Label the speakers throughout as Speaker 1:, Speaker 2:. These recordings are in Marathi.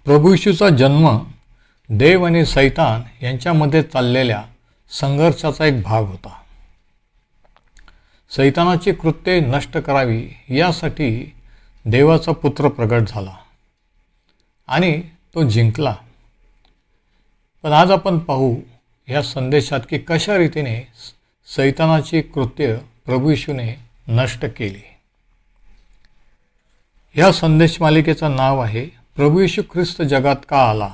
Speaker 1: प्रभू येशूचा जन्म देव आणि सैतान यांच्यामध्ये चाललेल्या संघर्षाचा एक भाग होता. सैतानाची कृत्ये नष्ट करावी यासाठी देवाचा पुत्र प्रगट झाला आणि तो जिंकला. पण आज आपण पाहू या संदेशात की कशा रीतीने सैतानाची कृत्य प्रभू येशूने नष्ट केली. या संदेश मालिकेचं नाव आहे प्रभू येशू ख्रिस्त जगात का आला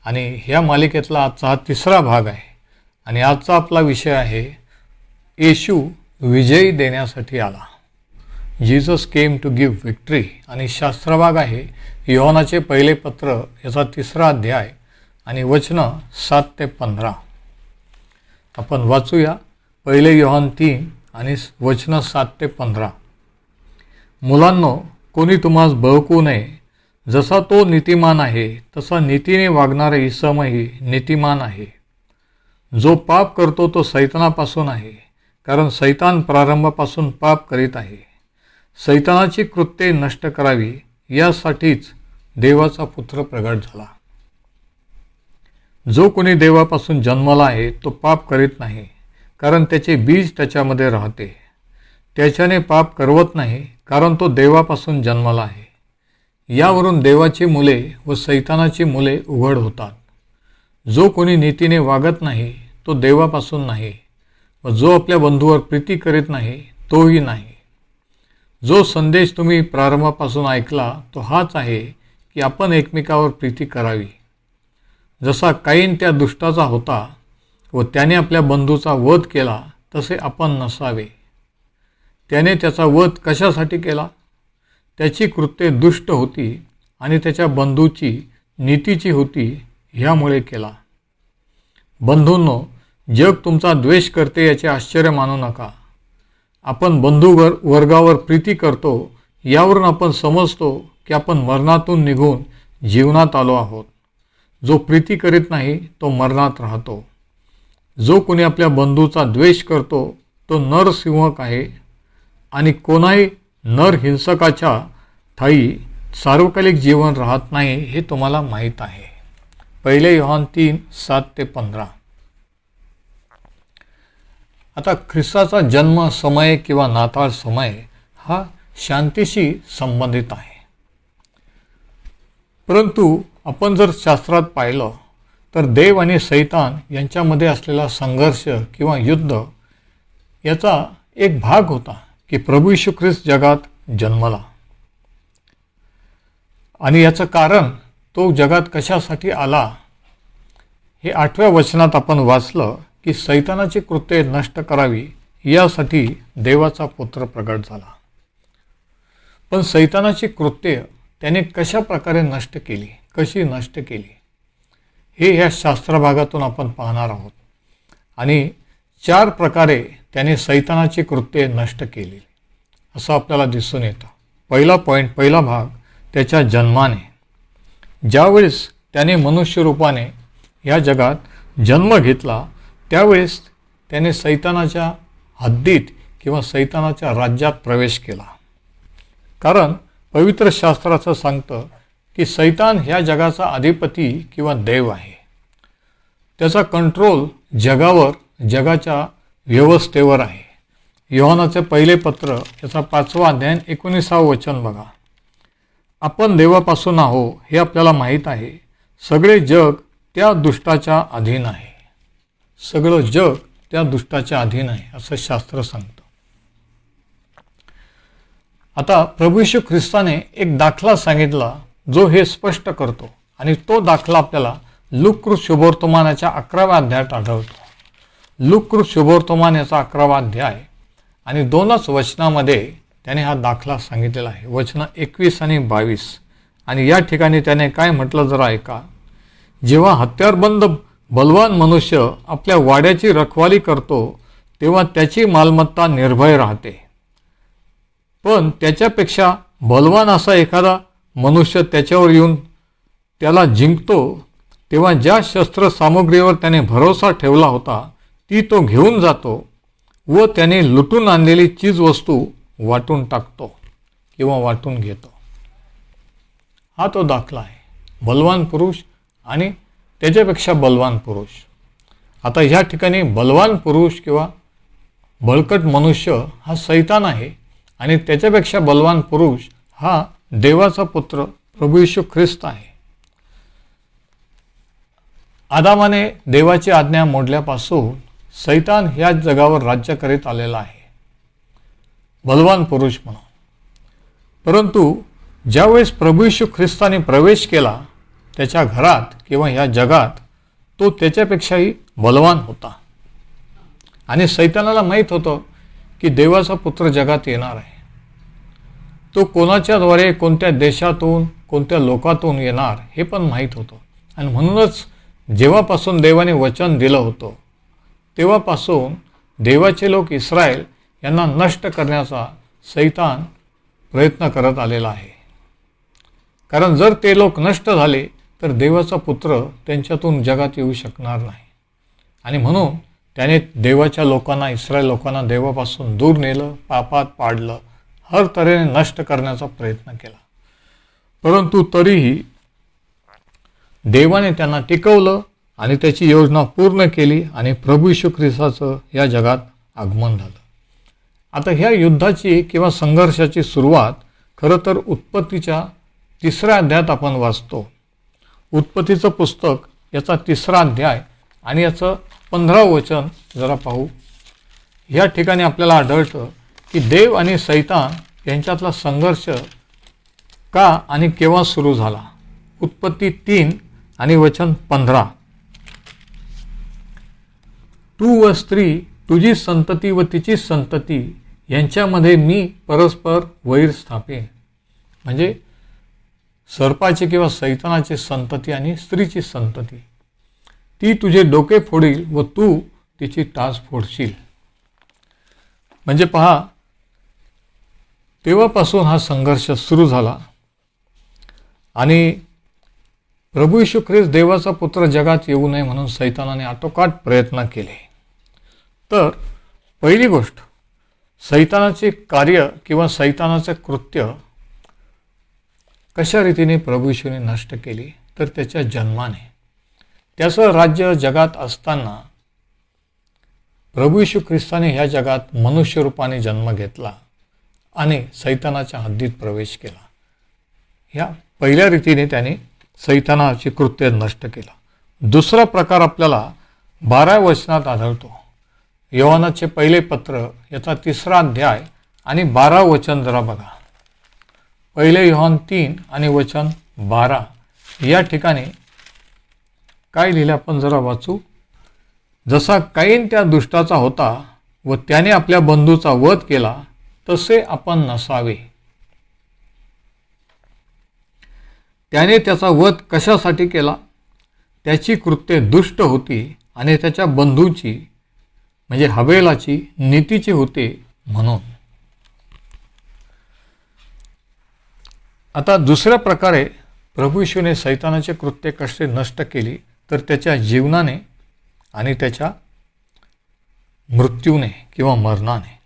Speaker 1: आणि ह्या मालिकेतला आजचा हा तिसरा भाग आहे. आणि आजचा आपला विषय आहे येशू विजयी देण्यासाठी आला. Jesus came to give victory. आणि शास्त्रभाग आहे योहानाचे पहिले पत्र याचा 3रा अध्याय आणि वचनं 7 ते 15. आपण वाचूया. पहिले योहान 3 आणि वचनं 7 ते 15. मुलांनो, कोणी तुम्हास बळकवू नये. जसा तो नीतिमान आहे तसा नीतीने वागणारा ईसामही नीतिमान आहे. जो पाप करतो तो सैतानापासून आहे, कारण सैतान प्रारंभापासून पाप करीत आहे. सैतानाची कृत्ये नष्ट करावी यासाठीच देवाचा पुत्र प्रगट झाला. जो कोणी देवापासून जन्मला आहे तो पाप करीत नाही, कारण त्याचे बीज त्याच्यामध्ये राहते. त्याच्याने पाप करवत नाही, कारण तो देवापासून जन्मला आहे. यावरून देवाची मुले व सैतानाची मुले उघड होतात. जो कोणी नीतीने वागत नाही तो देवापासून नाही, व जो आपल्या बंधूवर प्रीती करीत नाही तोही नाही. जो संदेश तुम्ही प्रारंभापासून ऐकला तो हाच आहे की आपण एकमेकावर प्रीती करावी. जसा काईन त्या दुष्टाचा होता व त्याने आपल्या बंधूचा वध केला, तसे आपण नसावे. त्याने त्याचा वध कशासाठी केला? त्याची कृत्ये दुष्ट होती आणि त्याच्या बंधूची नीतीची होती, ह्यामुळे केला. बंधूंनो, जग तुमचा द्वेष करते याचे आश्चर्य मानू नका. आपण बंधू वर्गावर प्रीती करतो यावरून आपण समजतो की आपण मरणातून निघून जीवनात आलो आहोत. जो प्रीती करीत नाही तो मरणात राहतो. जो कोणी आपल्या बंधूचा द्वेष करतो तो नरसिंहक आहे आणि कोणाही नरहिंसकाच्या ठाई सार्वकालिक जीवन राहत नाही, हे तुम्हाला माहीत आहे. पहिले योहान 3 7 ते 15. आता ख्रिस्ताचा जन्म समय किंवा नाताळ समय हा शांतीशी संबंधित आहे. परंतु आपण जर शास्त्रात पाहिलं तर देव आणि सैतान यांच्यामध्ये असलेला संघर्ष किंवा युद्ध याचा एक भाग होता की प्रभू येशू ख्रिस्त जगात जन्मला. आणि याचं कारण तो जगात कशासाठी आला हे 8व्या वचनात आपण वाचलं की सैतानाची कृत्ये नष्ट करावी यासाठी देवाचा पुत्र प्रगट झाला. पण सैतानाची कृत्ये त्याने कशा प्रकारे नष्ट केली, कशी नष्ट केली, हे ह्या शास्त्रभागातून आपण पाहणार आहोत. आणि 4 प्रकारे त्याने सैतानाची कृत्ये नष्ट केली असं आपल्याला दिसून येतं. पहिला भाग त्याच्या जन्माने. ज्यावेळेस त्याने मनुष्य रूपाने या जगात जन्म घेतला त्यावेळेस त्याने सैतानाच्या हद्दीत किंवा सैतानाच्या राज्यात प्रवेश केला. कारण पवित्र शास्त्राचं सांगतं की सैतान ह्या जगाचा अधिपती किंवा देव आहे. त्याचा कंट्रोल जगावर, जगाच्या व्यवस्थेवर आहे. योहानाचे पहिले पत्र याचा 5वा अध्याय 19वा वचन बघा. आपण देवापासून आहो हे आपल्याला माहीत आहे. सगळे जग त्या दुष्टाच्या अधीन आहे. सगळं जग त्या दुष्टाच्या अधीन आहे असं शास्त्र सांगतं. आता प्रभू येशू ख्रिस्ताने एक दाखला सांगितला जो हे स्पष्ट करतो. आणि तो दाखला आपल्याला लूक शुभवर्तमानाच्या 11व्या अध्यायात आढळतो. लूक शुभवर्तमान याचा 11वा अध्याय आणि 2च वचनामध्ये त्याने हा दाखला सांगितलेला आहे. वचनं 21 आणि 22. आणि या ठिकाणी त्याने काय म्हटलं जरा ऐका. जेव्हा हत्यारबंद बलवान मनुष्य आपल्या वाड्याची रखवाली करतो तेव्हा त्याची मालमत्ता निर्भय राहते. पण त्याच्यापेक्षा बलवान असा एखादा मनुष्य त्याच्यावर येऊन त्याला जिंकतो तेव्हा ज्या शस्त्रसामुग्रीवर त्याने भरोसा ठेवला होता ती तो घेऊन जातो व त्याने लुटून आणलेली चीजवस्तू वाटून टाकतो किंवा वाटून घेतो. हा तो दाखला आहे. बलवान पुरुष आणि त्याच्यापेक्षा बलवान पुरुष. आता ह्या ठिकाणी बलवान पुरुष किंवा बळकट मनुष्य हा सैतान आहे आणि त्याच्यापेक्षा बलवान पुरुष हा देवाचा पुत्र प्रभू येशू ख्रिस्त आहे. आदामाने देवाची आज्ञा मोडल्यापासून सैतान ह्या जगावर राज्य करीत आलेला आहे बलवान पुरुष म्हणून. परंतु ज्यावेळेस प्रभू येशू ख्रिस्ताने प्रवेश केला त्याच्या घरात किंवा ह्या जगात, तो त्याच्यापेक्षाही बलवान होता आणि सैतानाला माहीत होतं की देवाचा पुत्र जगात येणार आहे. तो कोणाच्याद्वारे, कोणत्या देशातून, कोणत्या लोकातून येणार हे पण माहीत होतं. आणि म्हणूनच जेव्हापासून देवाने वचन दिलं होतं तेव्हापासून देवाचे लोक इस्रायल यांना नष्ट करण्याचा सैतान प्रयत्न करत आलेला आहे. कारण जर ते लोक नष्ट झाले तर देवाचा पुत्र त्यांच्यातून जगात येऊ शकणार नाही. आणि म्हणून त्याने देवाच्या लोकांना, इस्रायल लोकांना देवापासून दूर नेलं, पापात पाडलं, हर तऱ्हेने नष्ट करण्याचा प्रयत्न केला. परंतु तरीही देवाने त्यांना टिकवलं आणि त्याची योजना पूर्ण केली आणि प्रभू येशू ख्रिस्ताचं या जगात आगमन झालं. आता ह्या युद्धाची किंवा संघर्षाची सुरुवात खरं तर उत्पत्तीच्या 3ऱ्या अध्यायात आपण वाचतो. उत्पत्तीचं पुस्तक याचा 3रा अध्याय आणि याचं 15वं वचन जरा पाहू. या ठिकाणी आपल्याला आढळतं की देव आणि सैतान यांच्यातला संघर्ष का आणि केव्हा सुरू झाला. उत्पत्ती 3 आणि वचन 15. तू व स्त्री, तुझी संतती व तिची संतती यांच्यामध्ये मी परस्पर वैर स्थापेन. म्हणजे सर्पाची किंवा सैतानाची संतती आणि स्त्रीची संतती, ती तुझे डोके फोडील व तू तिची टाच फोडशील. म्हणजे पहा, तेव्हापासून हा संघर्ष सुरू झाला आणि प्रभू येशू ख्रिस्त देवाचा पुत्र जगात येऊ नये म्हणून सैतानाने आटोकाट प्रयत्न केले. तर पहिली गोष्ट, सैतानाचे कार्य किंवा सैतानाचे कृत्य कशा रीतीने प्रभू येशूने नष्ट केली तर त्याच्या जन्माने. त्याचं राज्य जगात असताना प्रभू येशू ख्रिस्ताने ह्या जगात मनुष्य रूपाने जन्म घेतला आणि सैतानाच्या हद्दीत प्रवेश केला. ह्या पहिल्या रीतीने त्याने सैतानाचे कृत्य नष्ट केलं. दुसरा प्रकार आपल्याला 12व्या वचनात आढळतो. योहानाचे पहिले पत्र याचा 3रा अध्याय आणि 12वं वचन जरा बघा. पहिले योहान 3 आणि वचन 12 या ठिकाणी काय लिहिले आपण जरा वाचू. जसा कैन त्या दुष्टाचा होता व त्याने आपल्या बंधूचा वध केला तसे आपण नसावे. त्याने त्याचा वध कशासाठी केला? त्याची कृत्ये दुष्ट होती आणि त्याच्या बंधूची म्हणजे हबेलाची नीतीची होते म्हणून. आता दुसऱ्या प्रकारे प्रभू येशूने सैतानाचे कृत्य कसे नष्ट केली तर त्याच्या जीवनाने आणि त्याच्या मृत्यूने किंवा मरणाने.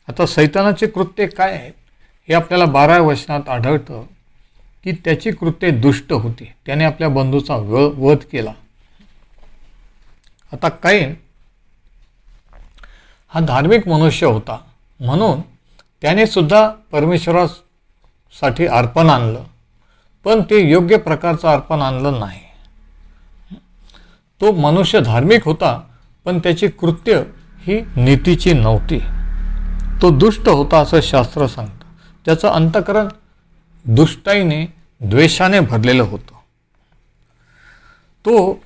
Speaker 1: आता सैतानाचे कृत्य काय आहेत हे आपल्याला 12व्या वचनात आढळतं की त्याची कृत्ये दुष्ट होती. त्याने आपल्या बंधूचा वध केला. आता कैन हा धार्मिक मनुष्य होता म्हणून त्याने सुद्धा परमेश्वरासाठी अर्पण आणलं, पण ते योग्य प्रकारचं अर्पण आणलं नाही. तो मनुष्य धार्मिक होता पण त्याची कृत्य ही नीतीची नव्हती. तो दुष्ट होता असं शास्त्र सांगतं. त्याचं अंतःकरण दुष्टाईने, द्वेषाने भरलेलं होतं. तो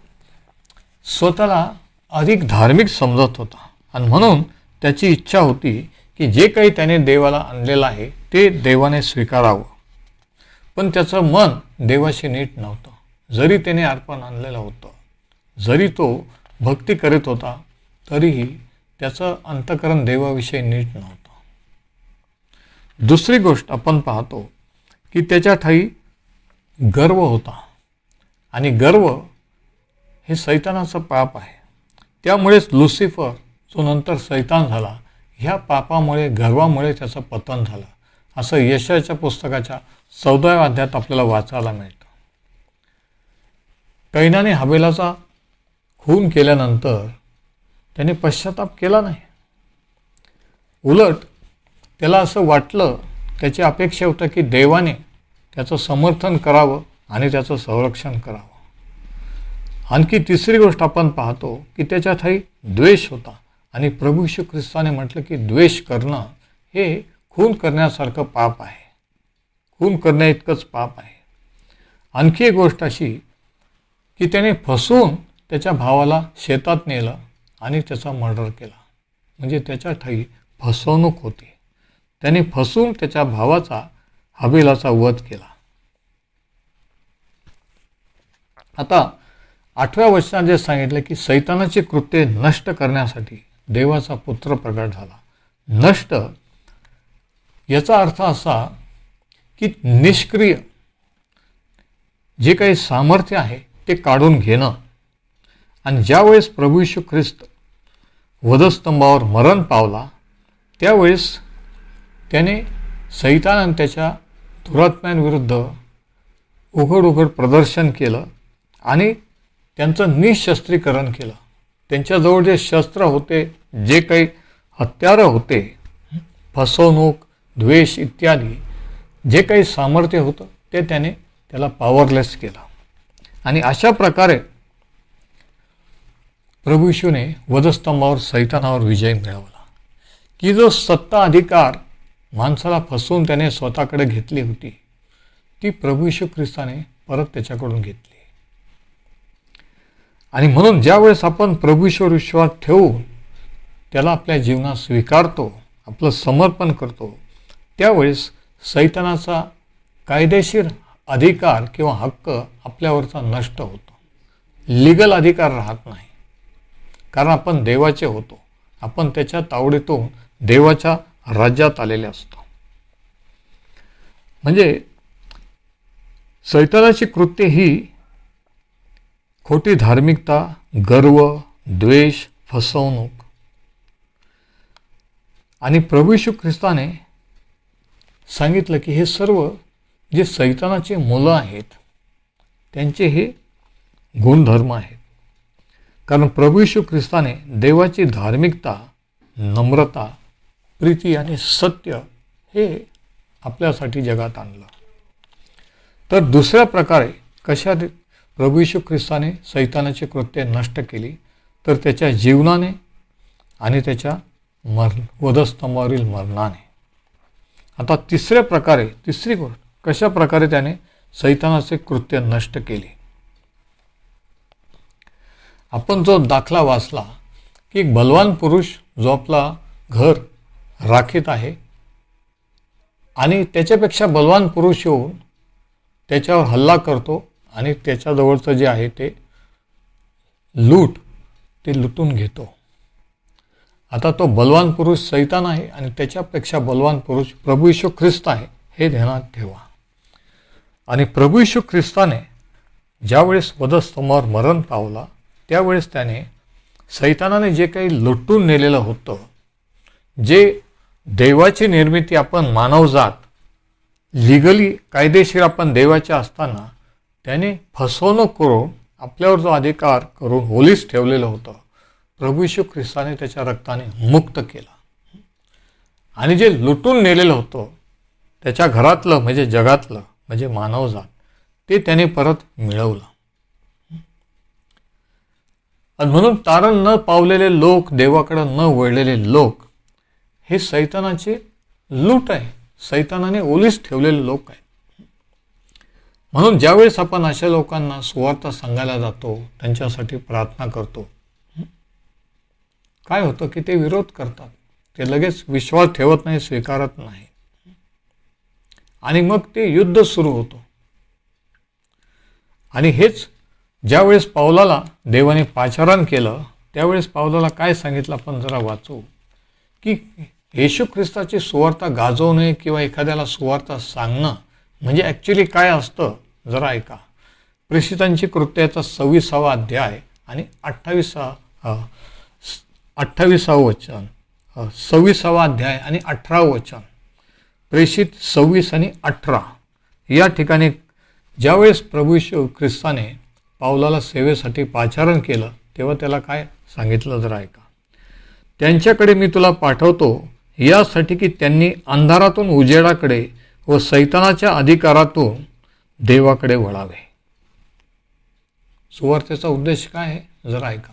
Speaker 1: स्वतःला अधिक धार्मिक समजत होता आणि म्हणून त्याची इच्छा होती की जे काही त्याने देवाला आणलेलं आहे ते देवाने स्वीकारावं. पण त्याचं मन देवाशी नीट नव्हतं. जरी त्याने अर्पण आणलेलं होतं, जरी तो भक्ती करीत होता, तरीही त्याचं अंतःकरण देवाविषयी नीट नव्हतं. दुसरी गोष्ट आपण पाहतो की त्याच्या ठाई गर्व होता आणि गर्व हे सैतानाचं पाप आहे. त्यामुळेच लुसिफर जो नंतर सैतान झाला, ह्या पापामुळे, गर्वामुळे त्याचं पतन झालं असं यशायाच्या पुस्तकाच्या 14व्या अध्यायात आपल्याला वाचायला मिळतं. कैनाने हाबेलाचा खून केल्यानंतर त्याने पश्चाताप केला नाही. उलट त्याला असं वाटलं, त्याची अपेक्षा होतं की देवाने त्याचं समर्थन करावं आणि त्याचं संरक्षण करावं. आणखी तिसरी गोष्ट आपण पाहतो की त्याच्यातही द्वेष होता. आणि प्रभू येशू ख्रिस्ताने म्हटलं की द्वेष करणं हे खून करण्यासारखं पाप आहे, खून करण्या इतकंच पाप आहे. आणखी एक गोष्ट अशी की त्याने फसवून त्याच्या भावाला शेतात नेलं आणि त्याचा मर्डर केला. म्हणजे त्याच्या ठाई फसवणूक होती. त्याने फसवून त्याच्या भावाचा हाबेलाचा वध केला. आता 8व्या वचनात जे सांगितलं की सैतानाची कृत्ये नष्ट करण्यासाठी देवाचा पुत्र प्रगट झाला. नष्ट याचा अर्थ असा की निष्क्रिय जे काही सामर्थ्य आहे ते काढून घेणं. आणि ज्यावेळेस प्रभू येशू ख्रिस्त वधस्तंभावर मरण पावला त्यावेळेस त्याने सैतान आणि त्याच्या दुरात्म्यांविरुद्ध उघड प्रदर्शन केलं आणि त्यांचं निशस्त्रीकरण केलं. त्यांच्याजवळ जे शस्त्र होते, जे काही हत्यारं होते, फसवणूक, द्वेष इत्यादी जे काही सामर्थ्य होतं ते त्याला पॉवरलेस केलं. आणि अशा प्रकारे प्रभू येशूने वधस्तंभावर सैतानावर विजय मिळवला. की जो सत्ता अधिकार माणसाला फसवून त्याने स्वतःकडे घेतली होती ती प्रभू येशू ख्रिस्ताने परत त्याच्याकडून घेतली. आणि म्हणून ज्यावेळेस आपण प्रभू येशूवर विश्वास ठेवून त्याला आपल्या जीवनात स्वीकारतो, आपलं समर्पण करतो, त्यावेळेस सैतानाचा कायदेशीर अधिकार किंवा हक्क आपल्यावरचा नष्ट होतो. लीगल अधिकार राहत नाही, कारण आपण देवाचे होतो. आपण त्याच्या तावडीतून देवाच्या राज्यात आलेले असतो. म्हणजे सैतानाची कृत्ये ही खोटी धार्मिकता, गर्व, द्वेष, फसवणूक. आणि प्रभू येशू ख्रिस्ताने सांगितलं की हे सर्व जे सैतानाची मुलं आहेत त्यांचे हे गुणधर्म आहेत. कारण प्रभू येशू ख्रिस्ताने देवाची धार्मिकता, नम्रता, प्रीती आणि सत्य हे आपल्यासाठी जगात आणलं. तर दुसऱ्या प्रकारे कशा प्रभू येशू ख्रिस्ताने सैतानाची कृत्ये नष्ट केली तर त्याच्या जीवनाने आणि त्याच्या वधस्तंभावरील मरणाने. आता तिसरी गोष्ट कशा प्रकारे त्याने सैतानाचे कृत्य नष्ट केले. आपण जो दाखला वाचला की एक बलवान पुरुष जो आपला घर राखीत आहे आणि त्याच्यापेक्षा बलवान पुरुष येऊन त्याच्यावर हल्ला करतो आणि त्याच्याजवळचं जे आहे ते लुटून घेतो. आता तो बलवान पुरुष सैतान आहे आणि त्याच्यापेक्षा बलवान पुरुष प्रभू येशू ख्रिस्त आहे हे ध्यानात ठेवा. आणि प्रभू येशू ख्रिस्ताने ज्यावेळेस वधस्तंभावर मरण पावला त्यावेळेस त्याने सैतानाने जे काही लुटून नेलेलं होतं, जे देवाची निर्मिती आपण मानवजात लिगली कायदेशीर आपण देवाच्या असताना त्याने फसवणूक करून आपल्यावर जो अधिकार करून ओलीस ठेवलेलं होतं प्रभू येशू ख्रिस्ताने त्याच्या रक्ताने मुक्त केला. आणि जे लुटून नेलेलं होतं त्याच्या घरातलं म्हणजे जगातलं म्हणजे मानवजात ते त्याने परत मिळवलं. आणि म्हणून तारण न पावलेले लोक, देवाकडे न वळलेले लोक हे सैतानाचे लूट आहे, सैतानाने ओलीस ठेवलेले लोक आहेत. म्हणून ज्यावेळेस आपण अशा लोकांना सुवार्थ सांगायला जातो, त्यांच्यासाठी प्रार्थना करतो, काय होतं की ते विरोध करतात, ते लगेच विश्वास ठेवत नाही, स्वीकारत नाही आणि मग ते युद्ध सुरू होतं. आणि हेच ज्यावेळेस पावलाला देवाने पाचारण केलं त्यावेळेस पावलाला काय सांगितलं आपण जरा वाचू की येशू ख्रिस्ताची सुवार्ता गाजवणे किंवा एखाद्याला सुवार्ता सांगणं म्हणजे ॲक्च्युली काय असतं जरा ऐका. प्रेषितांची कृत्याचा 26वा अध्याय आणि 28वा वचन, 26वा अध्याय आणि 18वा वचन. प्रेषित 26 आणि 18 या ठिकाणी ज्यावेळेस प्रभू येशू ख्रिस्ताने पावलाला सेवेसाठी पाचारण केलं तेव्हा त्याला काय सांगितलं जरा ऐका. त्यांच्याकडे मी तुला पाठवतो यासाठी की त्यांनी अंधारातून उजेडाकडे व सैतानाच्या अधिकारातून देवाकडे वळावे. सुवार्तेचा उद्देश काय आहे जरा ऐका,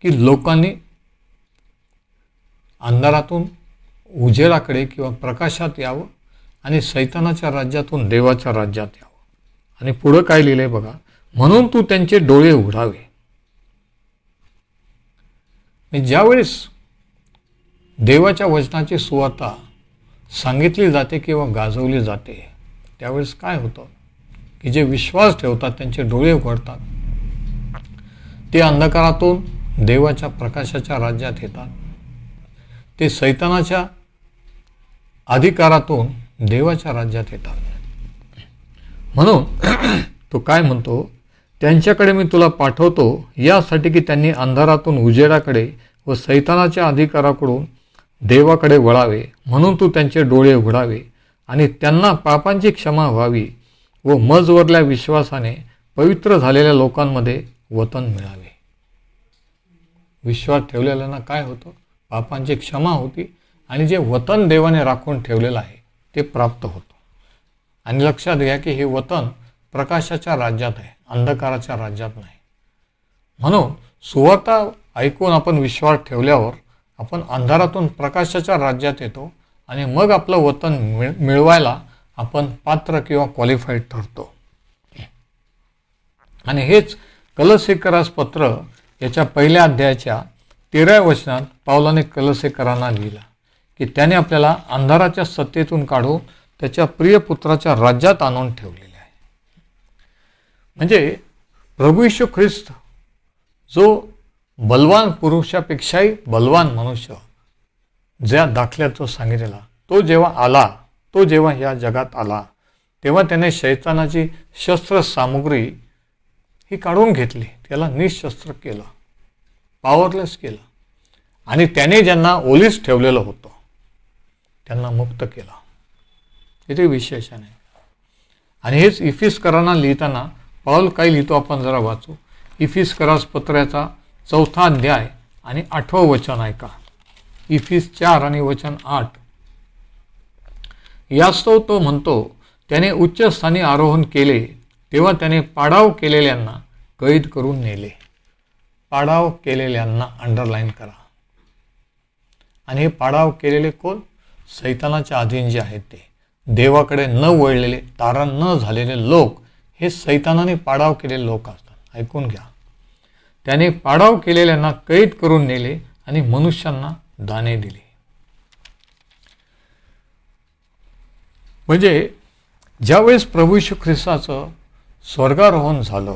Speaker 1: की लोकांनी अंधारातून उजेडाकडे किंवा प्रकाशात यावं आणि सैतानाच्या राज्यातून देवाच्या राज्यात यावं. आणि पुढं काय लिहिलंय बघा, म्हणून तू त्यांचे डोळे उघडावे. ज्यावेळेस देवाच्या वचनाची सुवार्ता सांगितली जाते किंवा गाजवली जाते त्यावेळेस काय होतं की जे विश्वास ठेवतात त्यांचे डोळे उघडतात, ते अंधकारातून देवाच्या प्रकाशाच्या राज्यात येतात, ते सैतानाच्या अधिकारातून देवाच्या राज्यात येतात. म्हणून तो काय म्हणतो, त्यांच्याकडे मी तुला पाठवतो यासाठी की त्यांनी अंधारातून उजेडाकडे व सैतानाच्या अधिकाराकडून देवाकडे वळावे. म्हणून तू त्यांचे डोळे उघडावे आणि त्यांना पापांची क्षमा व्हावी व मजवरल्या विश्वासाने पवित्र झालेल्या लोकांमध्ये वतन मिळावे. विश्वास ठेवलेल्यांना काय होतं, पापांची क्षमा होती आणि जे वतन देवाने राखून ठेवलेलं आहे ते प्राप्त होतं. आणि लक्षात घ्या की हे वतन प्रकाशाच्या राज्यात आहे, अंधकाराच्या राज्यात नाही. म्हणून सुवार्ता ऐकून आपण विश्वास ठेवल्यावर आपण अंधारातून प्रकाशाच्या राज्यात येतो आणि मग आपलं वतन मिळवायला आपण पात्र किंवा क्वालिफाईड ठरतो. आणि हेच कलसीकरास पत्र याच्या पहिल्या अध्यायाच्या 13व्या वचनात पावलाने कलसीकरांना लिहिलं की त्याने आपल्याला अंधाराच्या सत्तेतून काढून त्याच्या प्रिय पुत्राच्या राज्यात आणून ठेवलेले आहे. म्हणजे प्रभू येशू ख्रिस्त जो बलवान पुरुषापेक्षाही बलवान मनुष्य ज्या दाखल्यात सांगितलेला, तो जेव्हा या जगात आला तेव्हा त्याने शैतानाची शस्त्र सामुग्री ही काढून घेतली, त्याला निशस्त्र केलं, पॉवरलेस केलं आणि त्याने ज्यांना ओलीस ठेवलेलं होतं त्यांना मुक्त केलं. इथे विशेष आहे. आणि हेच इफिसकरांना लिहिताना पाऊल काय लिहितो आपण जरा वाचू. इफिसकरास पत्राचा 4था अध्याय आणि 8वं वचन ऐका. इफिस 4 आणि वचन 8. यास्तव तो म्हणतो, त्याने उच्च स्थानी आरोहण केले तेव्हा त्याने पाडाव केलेल्यांना कैद करून नेले. पाडाव केलेल्यांना अंडरलाईन करा. आणि हे पाडाव केलेले कोण? सैतानाच्या अधीन जे आहेत ते देवाकडे न वळलेले, तारण न झालेले लोक हे सैतानाने पाडाव केलेले लोक असतात. ऐकून घ्या. त्याने पाडाव केलेल्यांना कैद करून नेले आणि मनुष्यांना दाने दिले. म्हणजे ज्यावेळेस प्रभू येशू ख्रिस्ताचं स्वर्गारोहण झालं,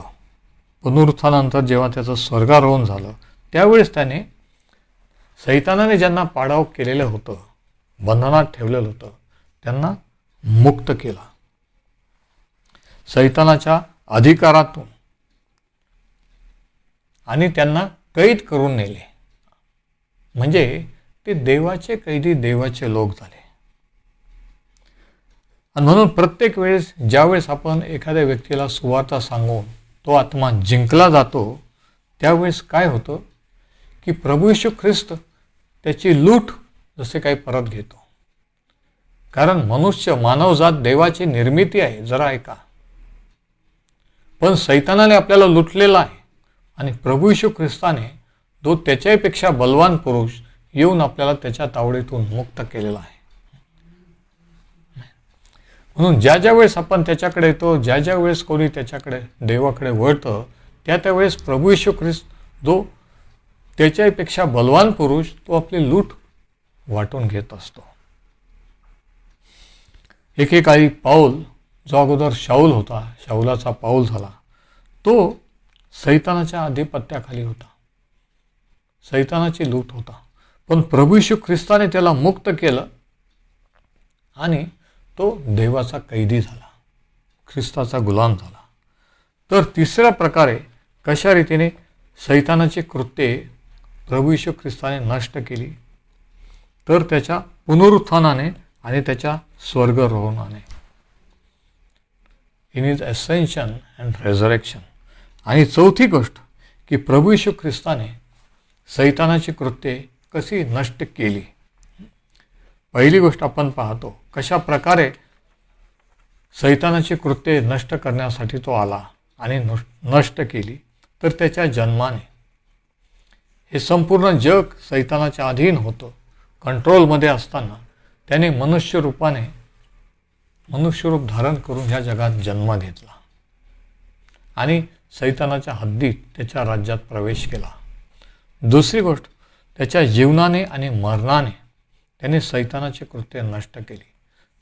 Speaker 1: पुनरुत्थानानंतर जेव्हा त्याचं स्वर्गारोहण झालं त्यावेळेस त्याने सैतानाने ज्यांना पाडाव केलेलं होतं, बंधनात ठेवलेलं होतं, त्यांना मुक्त केला. सैतानाच्या अधिकारातून आणि त्यांना कैद करून नेले. म्हणजे ते देवाचे कैदी, देवाचे लोक झाले. आणि म्हणून प्रत्येक वेळेस ज्यावेळेस आपण एखाद्या व्यक्तीला सुवार्ता सांगून तो आत्मा जिंकला जातो त्यावेळेस काय होतं की प्रभू येशू ख्रिस्त त्याची लूट जसे काही परत घेतो. कारण मनुष्य, मानवजात देवाची निर्मिती आहे. जरा ऐका. पण सैतानाने आपल्याला लुटलेला आहे आणि प्रभू येशू ख्रिस्ताने तो त्याच्यापेक्षा बलवान पुरुष येऊन आपल्याला त्याच्या तावडीतून मुक्त केलेला आहे. म्हणून ज्या ज्या वेळेस आपण त्याच्याकडे येतो, ज्या ज्या वेळेस कोणी त्याच्याकडे देवाकडे वळतं, त्या त्यावेळेस प्रभू येशू ख्रिस्त जो त्याच्यापेक्षा बलवान पुरुष तो आपली लूट वाटून घेत असतो. एकेकाळी पाऊल जो अगोदर शाऊल होता, शाऊलाचा पाऊल झाला, तो सैतानाच्या अधिपत्याखाली होता, सैतानाची लूट होता. पण प्रभू येशू ख्रिस्ताने त्याला मुक्त केलं आणि तो देवाचा कैदी झाला, ख्रिस्ताचा गुलाम झाला. तर तिसऱ्या प्रकारे कशा रीतीने सैतानाची कृत्ये प्रभू येशू ख्रिस्ताने नष्ट केली, तर त्याच्या पुनरुत्थानाने आणि त्याच्या स्वर्गारोहणाने, इन हिज असेन्शन अँड रेझरेक्शन. आणि चौथी गोष्ट की प्रभू येशू ख्रिस्ताने सैतानाची कृत्ये कशी नष्ट केली. पहिली गोष्ट आपण पाहतो कशा प्रकारे सैतानाची कृत्ये नष्ट करण्यासाठी तो आला आणि नष्ट केली. तर त्याच्या जन्माने हे संपूर्ण जग सैतानाच्या अधीन होतं, कंट्रोलमध्ये असताना त्याने मनुष्यरूप धारण करून ह्या जगात जन्म घेतला आणि सैतानाच्या हद्दीत त्याच्या राज्यात प्रवेश केला. दुसरी गोष्ट, त्याच्या जीवनाने आणि मरणाने त्याने सैतानाची कृत्ये नष्ट केली.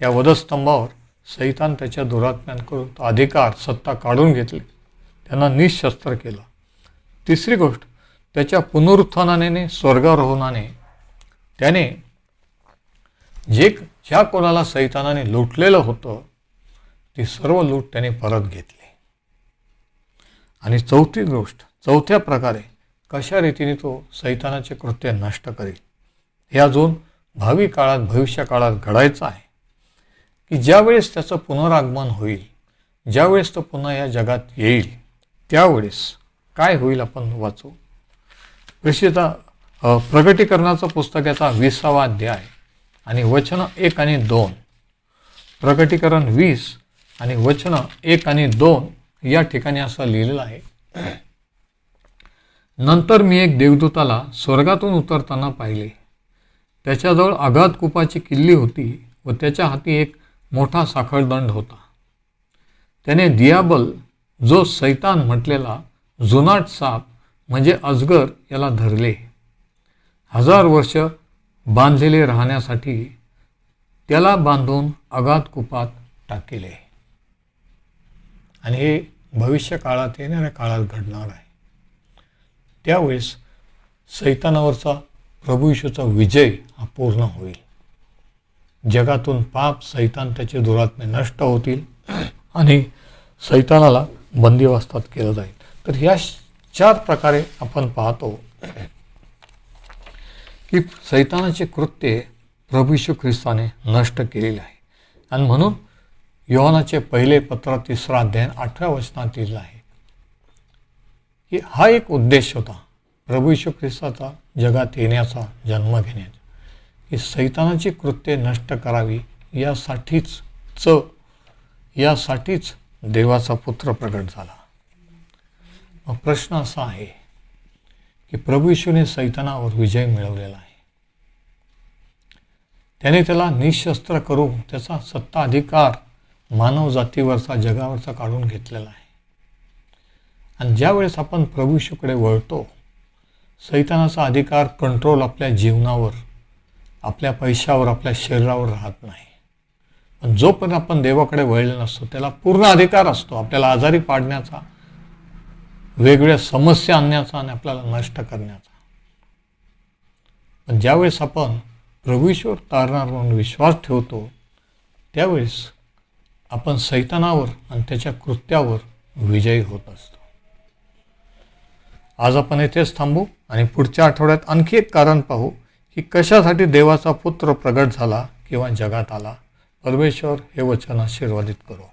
Speaker 1: त्या वधस्तंभावर सैतान त्याच्या दुरात्म्यांकडून अधिकार सत्ता काढून घेतली, त्यांना निशस्त्र केलं. तिसरी गोष्ट, त्याच्या पुनरुत्थानाने स्वर्गारोहणाने त्याने ज्या कोणाला सैतानाने लुटलेलं होतं ती सर्व लूट त्याने परत घेतली. आणि चौथी गोष्ट, चौथ्या प्रकारे कशा रीतीने तो सैतानाचे कृत्य नष्ट करेल हे अजून भावी काळात भविष्य काळात घडायचं आहे. की ज्यावेळेस त्याचं पुनरागमन होईल, ज्यावेळेस तो पुन्हा या जगात येईल, त्यावेळेस काय होईल आपण वाचू. प्रगटीकरणाचं पुस्तकाचा 20वा अध्याय आणि वचन 1 आणि 2. प्रगटीकरण 20 आणि वचन 1 आणि 2 या ठिकाणी असं लिहिलेलं आहे. नंतर मी एक देवदूताला स्वर्गातून उतरताना पाहिले. त्याच्याजवळ अगाध कुपाची किल्ली होती व त्याच्या हाती एक मोठा साखळदंड होता. त्याने दियाबल, जो सैतान म्हटलेला जुनाट साप म्हणजे अजगर, याला धरले. 1000 वर्ष बांधलेले राहण्यासाठी त्याला बांधून अगाध कुपात टाकले. आणि हे भविष्य काळात येणाऱ्या काळात घडणार आहे. त्यावेळेस सैतानावरचा प्रभू येशूचा विजय हा पूर्ण होईल. जगातून पाप, सैतान, त्याचे दुरात्मे नष्ट होतील आणि सैतानाला बंदिवासात केलं जाईल. तर ह्या 4 प्रकारे आपण पाहतो की सैतानाचे कृत्य प्रभू येशू ख्रिस्ताने नष्ट केलेले आहे. आणि म्हणून योहानाचे पहिले पत्र 3 अध्याय 8व्या वचनात लिहिलं आहे की हा एक उद्देश होता प्रभू येशू ख्रिस्ताचा जगात येण्याचा, जन्म घेण्याचा, की सैतानाची कृत्ये नष्ट करावी यासाठीच देवाचा पुत्र प्रगट झाला. मग प्रश्न असा आहे की प्रभू येशूने सैतानावर विजय मिळवलेला आहे. त्याने त्याला निशस्त्र करून त्याचा सत्ता अधिकार मानव जातीवरचा, जगावरचा काढून घेतलेला आहे. आणि ज्यावेळेस आपण प्रभू येशूकडे वळतो, सैतानाचा अधिकार, कंट्रोल आपल्या जीवनावर, आपल्या पैशावर, आपल्या शरीरावर राहत नाही. पण जोपर्यंत आपण देवाकडे वळले नसतो त्याला पूर्ण अधिकार असतो आपल्याला आजारी पाडण्याचा, वेगवेगळ्या समस्या आणण्याचा आणि आपल्याला नष्ट करण्याचा. पण ज्यावेळेस आपण प्रभू येशूवर तारणार म्हणून विश्वास ठेवतो, त्यावेळेस आपण सैतानावर आणि त्याच्या कृत्यावर विजयी होत असतो. आज आपण येथेच थांबू आणि पुढच्या आठवड्यात आणखी एक कारण पाहू की कशासाठी देवाचा पुत्र प्रगट झाला किंवा जगात आला. परमेश्वर हे वचन आशीर्वादित करो.